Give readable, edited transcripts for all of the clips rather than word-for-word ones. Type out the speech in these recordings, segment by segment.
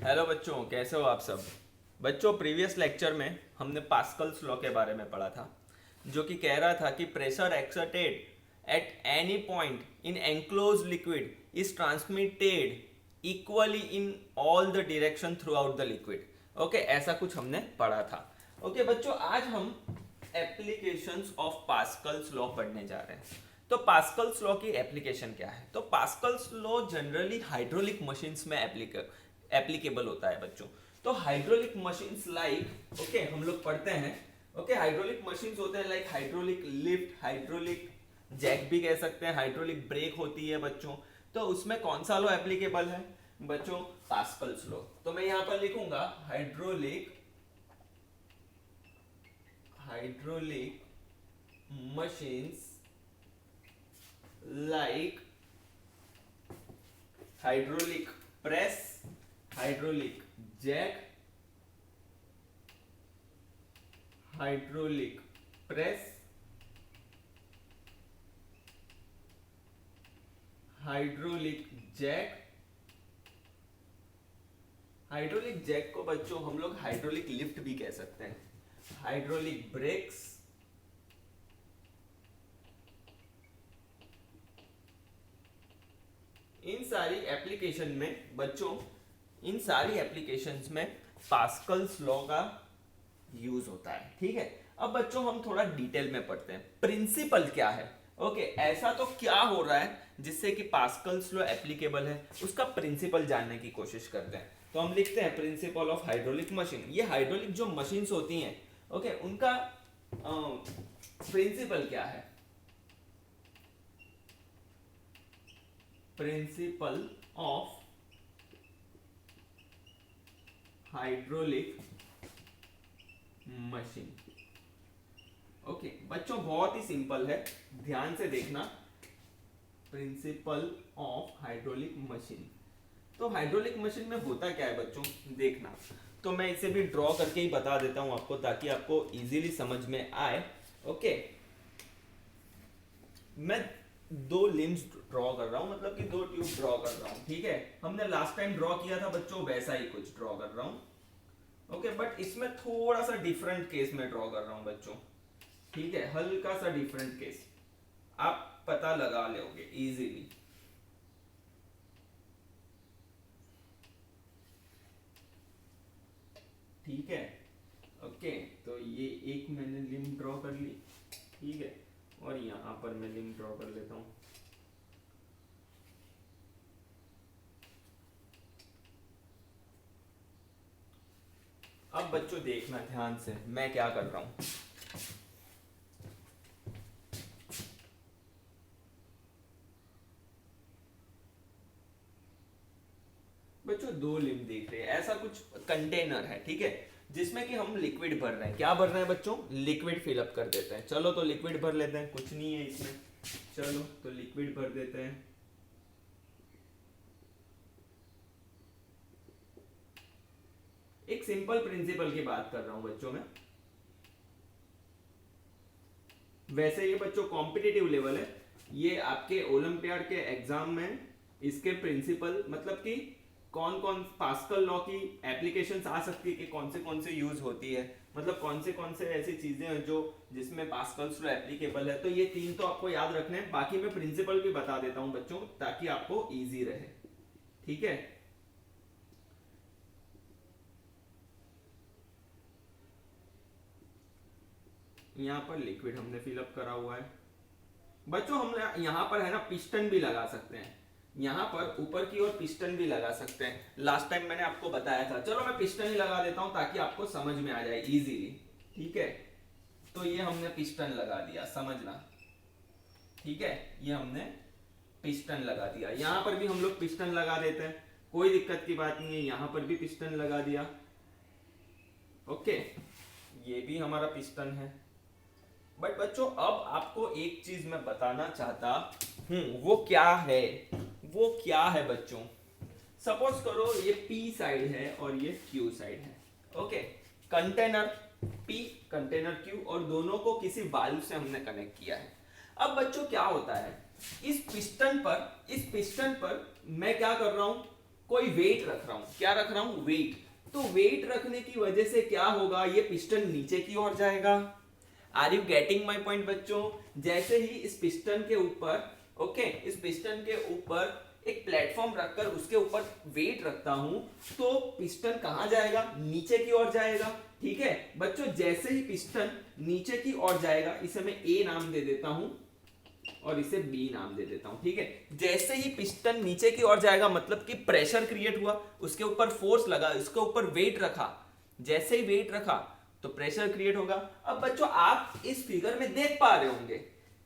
Hello बच्चों, कैसे हो आप सब। बच्चों, प्रीवियस लेक्चर में हमने पास्कल्स लॉ के बारे में पढ़ा था, जो कि कह रहा था कि pressure exerted at any point in enclose liquid is transmitted equally in all the direction through out the liquid. Okay, ऐसा कुछ हमने पढ़ा था। ओके बच्चों, आज हम एप्लीकेशंस ऑफ पास्कल्स लॉ पढ़ने जा रहे हैं। तो पास्कल्स लॉ की एप्लीकेशन क्या है? तो Pascal's law generally hydraulic machines में एप्लीकेबल होता है बच्चों। तो हाइड्रोलिक मशीन्स लाइक, ओके, हम लोग पढ़ते हैं। ओके, हाइड्रोलिक मशीन्स होते हैं like hydraulic lift, hydraulic jack भी कह सकते हैं, हाइड्रोलिक ब्रेक होती है बच्चों। तो उसमें कौन सा लॉ एप्लीकेबल है बच्चों? Pascal's law. तो मैं यहां पर लिखूंगा hydraulic hydraulic machines like hydraulic press, hydraulic jack, hydraulic press, hydraulic jack. Hydraulic jack को बच्चों हम लोग हाइड्रोलिक लिफ्ट भी कह सकते हैं, हाइड्रोलिक ब्रेक्स, इन सारी एप्लीकेशन में बच्चों, इन सारी एप्लीकेशंस में पास्कल्स लॉ का यूज होता है। ठीक है, अब बच्चों हम थोड़ा डिटेल में पढ़ते हैं प्रिंसिपल क्या है। ओके, ऐसा तो क्या हो रहा है जिससे कि पास्कल्स लॉ एप्लीकेबल है, उसका प्रिंसिपल जानने की कोशिश करते हैं। तो हम लिखते हैं प्रिंसिपल ऑफ हाइड्रोलिक मशीन। ये हाइड्रोलिक जो मशीन्स होती हैं, ओके, उनका प्रिंसिपल क्या है? Principle of hydraulic machine. Okay बच्चों, बहुत ही सिंपल है, ध्यान से देखना। Principle of hydraulic machine. तो हाइड्रोलिक मशीन में होता क्या है बच्चों, देखना। तो मैं इसे भी ड्रॉ करके ही बता देता हूं आपको, ताकि आपको इजीली समझ में आए। ओके, मैं दो लिम्स ड्रॉ कर रहा हूं, मतलब कि दो ट्यूब ड्रॉ कर रहा हूं। ठीक है, हमने लास्ट टाइम ड्रॉ किया था बच्चों, वैसा ही कुछ ड्रॉ कर रहा हूं। ओके, बट इसमें थोड़ा सा डिफरेंट केस में ड्रॉ कर रहा हूं बच्चों। ठीक है, हल्का सा डिफरेंट केस, आप पता लगा लोगे इजीली। ठीक है, ओके, तो ये एक मैंने लिम्ब ड्रॉ कर ली। ठीक है, और यहां पर मैं लिम्ब ड्रॉ कर लेता हूं। अब बच्चों देखना ध्यान से मैं क्या कर रहा हूं। बच्चों दो लिम्ब देख रहे हैं, ऐसा कुछ कंटेनर है, ठीक है, जिसमें कि हम लिक्विड भर रहे हैं। क्या भर रहे हैं बच्चों? लिक्विड फिलअप कर देते हैं। चलो तो लिक्विड भर लेते हैं, कुछ नहीं है इसमें। चलो तो लिक्विड भर देते हैं। एक सिंपल प्रिंसिपल की बात कर रहा हूं बच्चों में। वैसे ये बच्चों कॉम्पिटिटिव लेवल है, ये आपके ओलंपियाड के एग्जाम में इसके प्रिंसिपल, मतलब कि कौन कौन पास्कल लॉ की एप्लीकेशंस आ सकती है, कि कौन से यूज होती है, मतलब कौन से ऐसी चीजें हैं जो जिसमें पास्कल्स लॉ एप्लीकेबल है। तो ये तीन तो आपको याद रखने हैं, बाकी मैं प्रिंसिपल भी बता देता हूं बच्चों, ताकि आपको इजी रहे। ठीक है, यहाँ पर लिक्विड हमने फिलअप करा हुआ है बच्चों। हम यहाँ पर है ना पिस्टन भी लगा सकते हैं, यहाँ पर ऊपर की ओर पिस्टन भी लगा सकते हैं। लास्ट टाइम मैंने आपको बताया था। चलो मैं पिस्टन ही लगा देता हूँ ताकि आपको समझ में आ जाए इजीली। ठीक है, तो ये हमने पिस्टन लगा दिया, समझना। ठीक है, ये हमने पिस्टन लगा दिया। यहाँ पर भी हम लोग पिस्टन लगा देते हैं, कोई दिक्कत की बात नहीं है। यहाँ पर भी पिस्टन लगा दिया। ओके, ये भी हमारा पिस्टन है। बट बच्चों अब आपको एक चीज मैं बताना चाहता हूं, वो क्या है? वो क्या है बच्चों? सपोज करो ये P साइड है और ये Q साइड है। Okay, container P, container Q, और दोनों को किसी वाल्व से हमने कनेक्ट किया है। अब बच्चों क्या होता है, इस पिस्टन पर मैं क्या कर रहा हूं, कोई वेट रख रहा हूं, क्या रख रहा हूं, वेट। तो वेट रखने की वजह से क्या होगा, ये पिस्टन नीचे की ओर जाएगा। Are you getting my point बच्चों? जैसे ही इस पिस्टन के ऊपर, ओके, इस पिस्टन के ऊपर एक प्लेटफॉर्म रखकर उसके ऊपर वेट रखता हूं, तो पिस्टन कहां जाएगा, नीचे की ओर जाएगा। ठीक है बच्चों, जैसे ही पिस्टन नीचे की ओर जाएगा, इसे मैं ए नाम दे देता हूं और इसे बी नाम दे देता हूं। ठीक है, जैसे ही पिस्टन नीचे की ओर जाएगा मतलब कि प्रेशर क्रिएट हुआ, उसके ऊपर फोर्स लगा, इसके ऊपर वेट रखा, जैसे ही वेट रखा तो प्रेशर क्रिएट होगा। अब बच्चों आप इस फिगर में देख पा रहे होंगे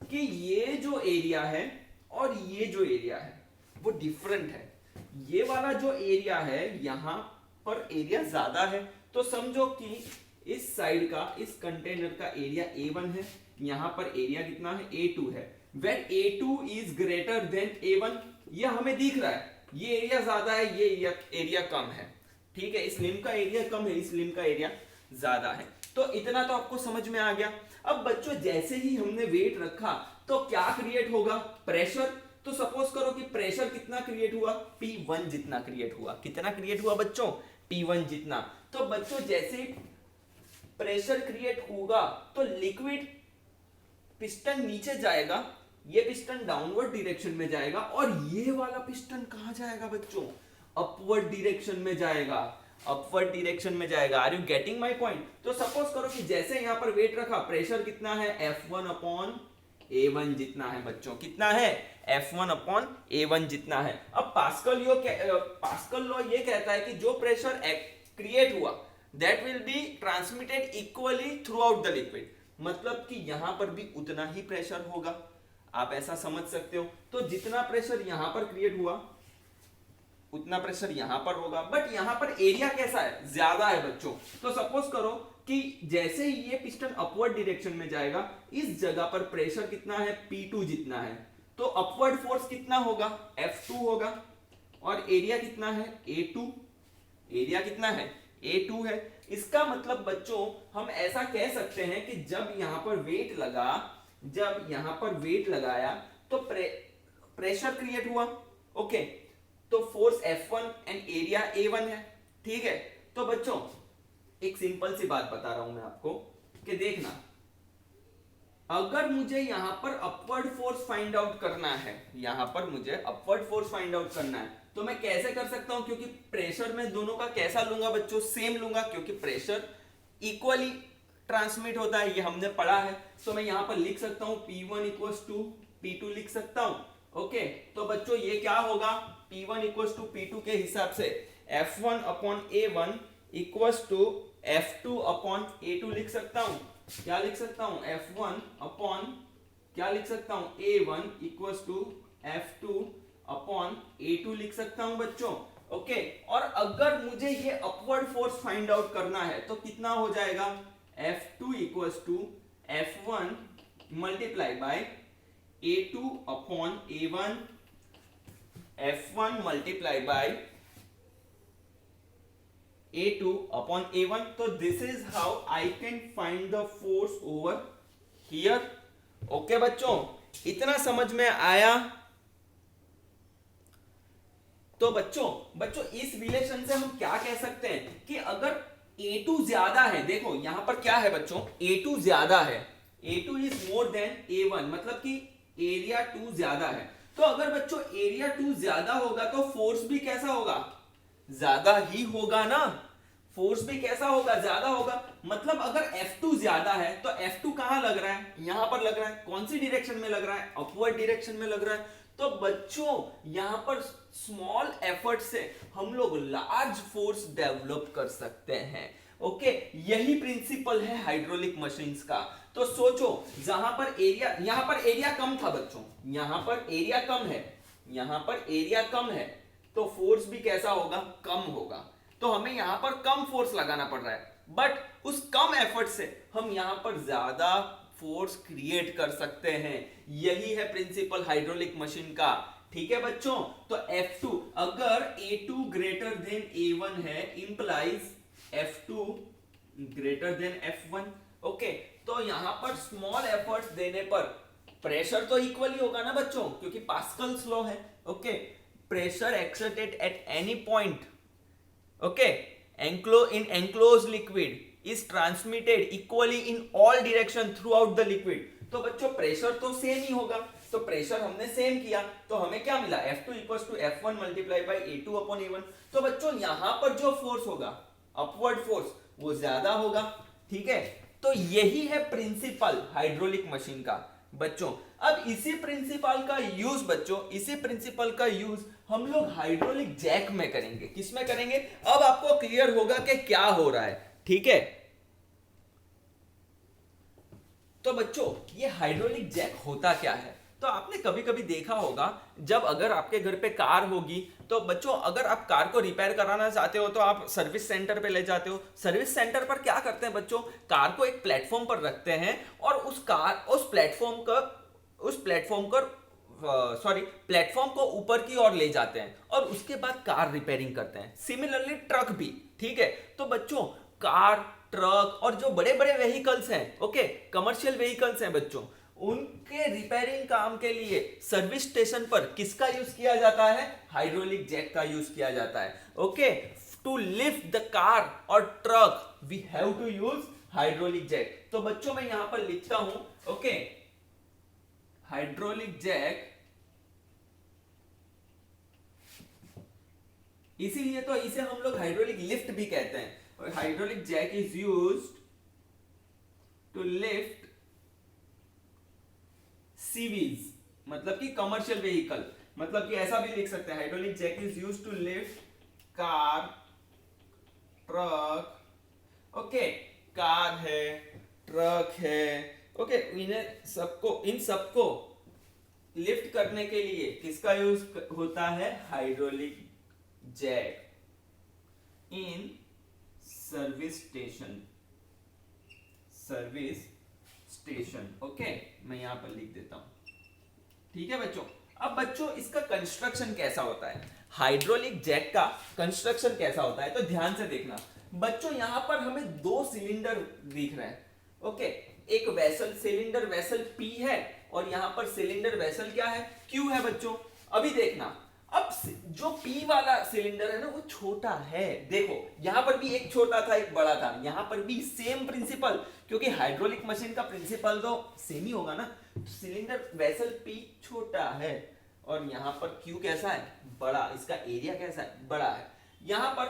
कि ये जो एरिया है और ये जो एरिया है वो डिफरेंट है। ये वाला जो एरिया है यहां पर एरिया ज्यादा है, तो समझो कि इस साइड का, इस कंटेनर का एरिया A1 है, यहां पर एरिया कितना है, A2 है। When A2 is greater than A1, ये हमें दिख रहा है, ये एरिया ज्यादा है, ये एरिया कम है। ठीक है, इस लिम्ब का एरिया कम है, इस लिम्ब का एरिया ज्यादा है। तो इतना तो आपको समझ में आ गया। अब बच्चों जैसे ही हमने वेट रखा तो क्या क्रिएट होगा, प्रेशर। तो सपोज करो कि प्रेशर कितना क्रिएट हुआ, P1 जितना क्रिएट हुआ। कितना क्रिएट हुआ बच्चों, P1 जितना। तो बच्चों जैसे प्रेशर क्रिएट होगा तो लिक्विड पिस्टन नीचे जाएगा, ये पिस्टन डाउनवर्ड डायरेक्शन में जाएगा, और ये वाला पिस्टन कहां जाएगा बच्चों, अपवर्ड डायरेक्शन में जाएगा, अपवर्ड डायरेक्शन में जाएगा। Are you getting my point? तो सपोज करो कि जैसे यहां पर वेट रखा, प्रेशर कितना है, F1 अपॉन A1 जितना है बच्चों। कितना है, F1 अपॉन A1 जितना है। अब पास्कल लॉ ये कहता है कि जो प्रेशर क्रिएट हुआ that will be transmitted equally through out the liquid, मतलब कि यहां पर भी उतना ही प्रेशर होगा, आप ऐसा समझ सकते हो। तो जितना प्रेशर यहां पर क्रिएट हुआ उतना प्रेशर यहां पर होगा, बट यहां पर एरिया कैसा है, ज्यादा है बच्चों। तो सपोज करो कि जैसे ही ये पिस्टन अपवर्ड डायरेक्शन में जाएगा, इस जगह पर प्रेशर कितना है, P2 जितना है, तो अपवर्ड फोर्स कितना होगा, F2 होगा, और एरिया कितना है, A2। एरिया कितना है, A2 है। इसका मतलब बच्चों हम ऐसा कह सकते हैं कि जब यहां पर वेट लगा, जब यहां पर वेट लगाया तो प्रेशर क्रिएट हुआ, ओके, तो force F1 and area A1 है। ठीक है, तो बच्चों एक सिंपल सी बात बता रहा हूं मैं आपको कि देखना, अगर मुझे यहां पर अपवर्ड फोर्स फाइंड आउट करना है, यहां पर मुझे अपवर्ड फोर्स फाइंड आउट करना है, तो मैं कैसे कर सकता हूं, क्योंकि प्रेशर में दोनों का कैसा लूंगा बच्चों, सेम लूंगा, क्योंकि प्रेशर इक्वली ट्रांसमिट होता है, ये हमने पढ़ा है। तो मैं यहां पर लिख सकता हूं P1 इक्वल्स टू P2 लिख सकता हूं, ओके। तो बच्चों ये क्या होगा, P1 इक्वल्स टू P2 के हिसाब से F1 upon A1 equals to F2 upon A2 लिख सकता हूं। क्या लिख सकता हूं, F1 अपॉन, क्या लिख सकता हूं, A1 equals to F2 upon A2 लिख सकता हूं बच्चों, ओके। और अगर मुझे ये अपवर्ड फोर्स फाइंड आउट करना है तो कितना हो जाएगा, F2 equals to F1 multiply by A2 upon A1, F1 multiply by A2 upon A1. तो this is how I can find the force over here. Okay बच्चों, इतना समझ में आया? तो बच्चों इस रिलेशन से हम क्या कह सकते हैं कि अगर A2 ज्यादा है, देखो यहां पर क्या है बच्चों, A2 ज्यादा है, A2 is more than A1, मतलब कि एरिया 2 ज्यादा है। तो अगर बच्चों एरिया 2 ज्यादा होगा तो फोर्स भी कैसा होगा, ज्यादा ही होगा ना, फोर्स भी कैसा होगा, ज्यादा होगा। मतलब अगर F2 ज्यादा है तो F2 कहां लग रहा है, यहां पर लग रहा है। कौन सी डायरेक्शन में लग रहा है, अपवर्ड डायरेक्शन में लग रहा है। तो बच्चों यहां पर स्मॉल एफर्ट से हम लोग लार्ज फोर्स डेवलप कर सकते हैं, ओके। यही प्रिंसिपल है हाइड्रोलिक मशीन्स का। तो सोचो, जहां पर एरिया, यहां पर एरिया कम था बच्चों, यहां पर एरिया कम है, यहां पर एरिया कम है, तो फोर्स भी कैसा होगा, कम होगा। तो हमें यहां पर कम फोर्स लगाना पड़ रहा है, बट उस कम एफर्ट से हम यहां पर ज्यादा फोर्स क्रिएट कर सकते हैं। यही है प्रिंसिपल हाइड्रोलिक मशीन का, ठीक है बच्चों। तो F2, अगर A2 ग्रेटर देन A1 है, implies F2 greater than F1, okay. तो यहां पर स्मॉल एफर्ट्स देने पर प्रेशर तो इक्वली होगा ना बच्चों, क्योंकि पास्कल्स लॉ है, okay. pressure exerted at any point, okay, in enclosed liquid is transmitted equally in all direction throughout the liquid. तो बच्चों प्रेशर तो सेम ही होगा, तो प्रेशर हमने सेम किया तो हमें क्या मिला, F2 equals to F1 multiply by A2 upon A1। तो बच्चों यहां पर जो फोर्स होगा अपवर्ड फोर्स वो ज्यादा होगा, ठीक है। तो यही है प्रिंसिपल हाइड्रोलिक मशीन का बच्चों। अब इसी प्रिंसिपल का यूज हम लोग हाइड्रोलिक जैक में करेंगे। किस में करेंगे, अब आपको क्लियर होगा कि क्या हो रहा है, ठीक है। तो बच्चों ये हाइड्रोलिक जैक होता क्या है, तो आपने कभी कभी देखा होगा जब अगर आपके घर पे कार होगी तो बच्चों अगर आप कार को रिपेयर कराना चाहते हो तो आप सर्विस सेंटर पे ले जाते हो। सर्विस सेंटर पर क्या करते हैं बच्चों, कार को एक प्लेटफॉर्म पर रखते हैं और प्लेटफॉर्म को ऊपर की ओर ले जाते हैं और उसके बाद कार रिपेयरिंग करते हैं। सिमिलरली ट्रक भी, ठीक है। तो बच्चों कार, ट्रक और जो बड़े बड़े व्हीकल्स हैं, ओके, कमर्शियल व्हीकल्स हैं बच्चों, उनके रिपेयरिंग काम के लिए सर्विस स्टेशन पर किसका यूज किया जाता है, हाइड्रोलिक जैक का यूज किया जाता है, okay. To lift the car और truck we have to use hydraulic jack. तो बच्चों मैं यहां पर लिखता हूं, ओके, हाइड्रोलिक जैक, इसीलिए तो इसे हम लोग हाइड्रोलिक लिफ्ट भी कहते हैं। Hydraulic jack is used to lift सीवीज, मतलब कि कमर्शियल व्हीकल, मतलब कि ऐसा भी लिख सकते हैं, hydraulic jack is used to lift car, truck, okay, car है, ट्रक है, ओके, इन सबको लिफ्ट करने के लिए किसका यूज होता है, hydraulic jack in service station, okay. मैं यहां पर लिख देता हूं, ठीक है बच्चों। अब बच्चों इसका कंस्ट्रक्शन कैसा होता है, हाइड्रोलिक जैक का कंस्ट्रक्शन कैसा होता है, तो ध्यान से देखना बच्चों। यहां पर हमें दो सिलेंडर दिख रहे हैं, ओके। एक वेसल, सिलेंडर वेसल P है और यहां पर सिलेंडर वेसल क्या है, Q है बच्चों। अभी देखना, अब जो P वाला सिलेंडर है ना वो छोटा है, देखो यहां पर भी एक छोटा था एक बड़ा था, यहां पर भी सेम प्रिंसिपल, क्योंकि हाइड्रोलिक मशीन का प्रिंसिपल तो सेम ही होगा ना। सिलेंडर वेसल P छोटा है और यहां पर Q कैसा है, बड़ा, इसका एरिया कैसा है, बड़ा है। यहां पर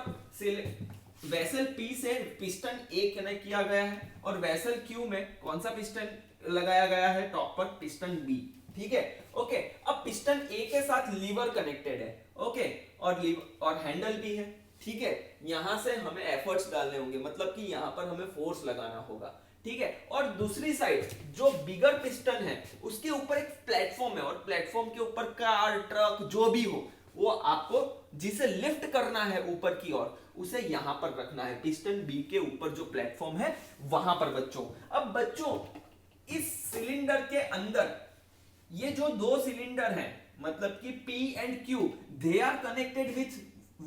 वेसल P से पिस्टन A कनेक्ट किया गया है और वेसल Q में कौन सा पिस्टन लगाया गया है, टॉप पर पिस्टन B, ठीक है, ओके। अब पिस्टन A के साथ लीवर कनेक्टेड है, ओके, और हैंडल भी है, ठीक है। यहां से हमें एफर्ट्स डालने होंगे, मतलब कि यहां पर हमें फोर्स लगाना होगा, ठीक है। और दूसरी साइड जो बिगर पिस्टन है उसके ऊपर एक प्लेटफॉर्म है और प्लेटफॉर्म के ऊपर कार, ट्रक जो भी हो वो आपको जिसे लिफ्ट करना है ऊपर की ओर उसे यहां पर रखना है, पिस्टन B के ऊपर जो प्लेटफॉर्म है वहां पर बच्चों। अब बच्चों इस सिलेंडर के अंदर ये जो दो सिलेंडर हैं, मतलब कि P and Q, they are connected with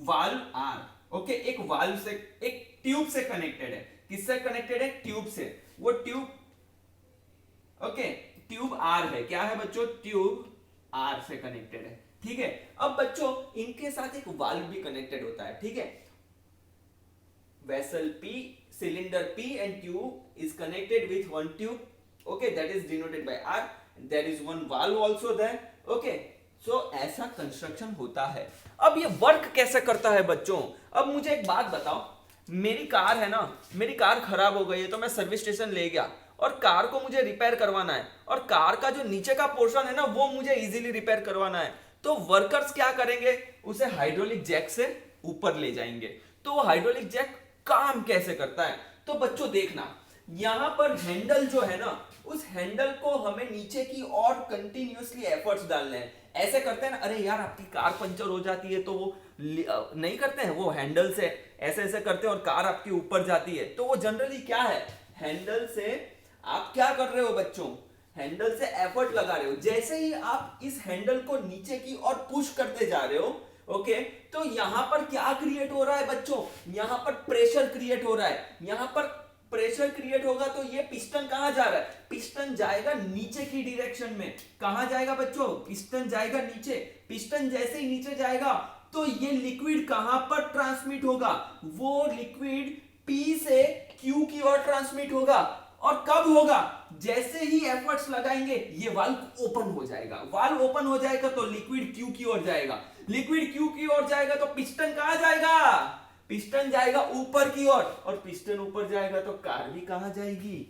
valve R, okay. एक वाल्व से, एक ट्यूब से कनेक्टेड है। किससे कनेक्टेड है, ट्यूब से। वो ट्यूब, ओके, ट्यूब R है, क्या है बच्चों, ट्यूब R से कनेक्टेड है, ठीक है। अब बच्चों इनके साथ एक वाल्व भी कनेक्टेड होता है, ठीक है। Vessel P, cylinder P and Q is connected with one tube, okay, that is denoted by R. There is one valve also there, okay. So ऐसा कंस्ट्रक्शन होता है। अब ये वर्क कैसे करता है बच्चों, अब मुझे एक बात बताओ, मेरी कार है ना, मेरी कार खराब हो गई है तो मैं सर्विस स्टेशन ले गया और कार को मुझे रिपेयर करवाना है और कार का जो नीचे का पोर्शन है ना वो मुझे इजीली रिपेयर करवाना है, तो वर्कर्स क्या करेंगे, उसे हाइड्रोलिक जैक से ऊपर ले जाएंगे। तो हाइड्रोलिक जैक काम कैसे करता है, तो बच्चों देखना, यहां पर हैंडल जो है ना, उस हैंडल को हमें नीचे की और कंटिन्यूअसली एफर्ट्स डालने हैं। ऐसे करते हैं ना, अरे यार आपकी कार पंचर हो जाती है तो वो नहीं करते हैं, वो हैंडल से ऐसे ऐसे करते हैं और कार आपकी ऊपर जाती है, तो वो जनरली क्या है, हैंडल से आप क्या कर रहे हो बच्चों, हैंडल से एफर्ट लगा रहे हो। जैसे ही आप इस हैंडल को नीचे की और पुश करते जा रहे हो, ओके, तो यहां पर क्या क्रिएट हो रहा है बच्चों, यहां पर प्रेशर क्रिएट हो रहा है, यहां पर प्रेशर क्रिएट होगा तो ये पिस्टन कहां जा रहा है, पिस्टन जाएगा नीचे की डायरेक्शन में। कहां जाएगा बच्चों, पिस्टन जाएगा नीचे। पिस्टन जैसे ही नीचे जाएगा तो ये लिक्विड कहां पर ट्रांसमिट होगा, वो लिक्विड P से Q की ओर ट्रांसमिट होगा। और कब होगा, जैसे ही एफर्ट्स लगाएंगे ये वाल्व ओपन हो जाएगा। वाल्व ओपन हो जाएगा तो लिक्विड Q की ओर जाएगा। लिक्विड Q की ओर जाएगा तो पिस्टन कहां जाएगा, पिस्टन जाएगा ऊपर की ओर। और पिस्टन ऊपर जाएगा तो कार भी कहां जाएगी,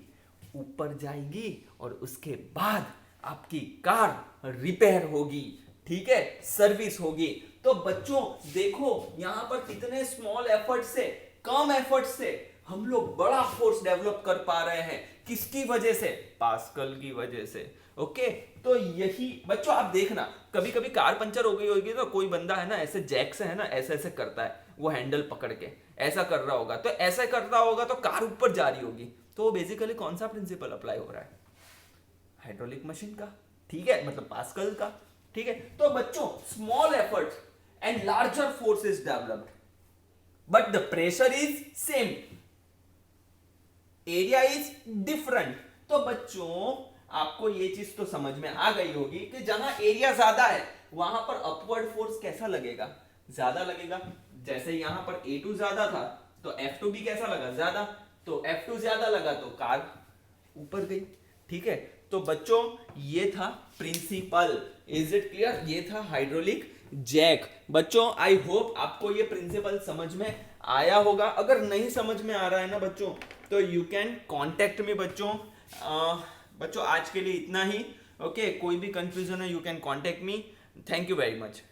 ऊपर जाएगी। और उसके बाद आपकी कार रिपेयर होगी, ठीक है, सर्विस होगी। तो बच्चों देखो यहां पर कितने स्मॉल एफर्ट से, कम एफर्ट से हम लोग बड़ा फोर्स डेवलप कर पा रहे हैं। किसकी वजह से, पास्कल की वजह से। ओके, तो यही बच्चों आप देखना, कभी कभी कार पंचर हो गई होगी तो कोई बंदा है ना ऐसे जैक से है ना ऐसे ऐसे करता है, वो हैंडल पकड़ के ऐसा कर रहा होगा, तो ऐसा करता होगा तो कार ऊपर जा रही होगी। तो बेसिकली कौन सा प्रिंसिपल अप्लाई हो रहा है, हाइड्रोलिक मशीन का, ठीक है, मतलब पास्कल का, ठीक है। तो बच्चों small effort and larger force is developed but the pressure is same, area is different. तो बच्चों आपको ये चीज तो समझ में आ गई होगी कि जहां एरिया ज्यादा है वहां पर अपवर्ड फोर्स कैसा लगेगा, ज्यादा लगेगा। जैसे यहां पर A2 ज्यादा था तो F2 भी कैसा लगा, ज्यादा। तो F2 ज्यादा लगा तो कार ऊपर गई, ठीक है। तो बच्चों ये था प्रिंसिपल, इज इट क्लियर, ये था हाइड्रोलिक जैक। बच्चों आई होप आपको ये प्रिंसिपल समझ में आया होगा। अगर नहीं समझ में आ रहा है ना बच्चों तो यू कैन कॉन्टेक्ट मी बच्चों। बच्चों आज के लिए इतना ही, ओके। कोई भी कंफ्यूजन है you can contact me. Thank you very much.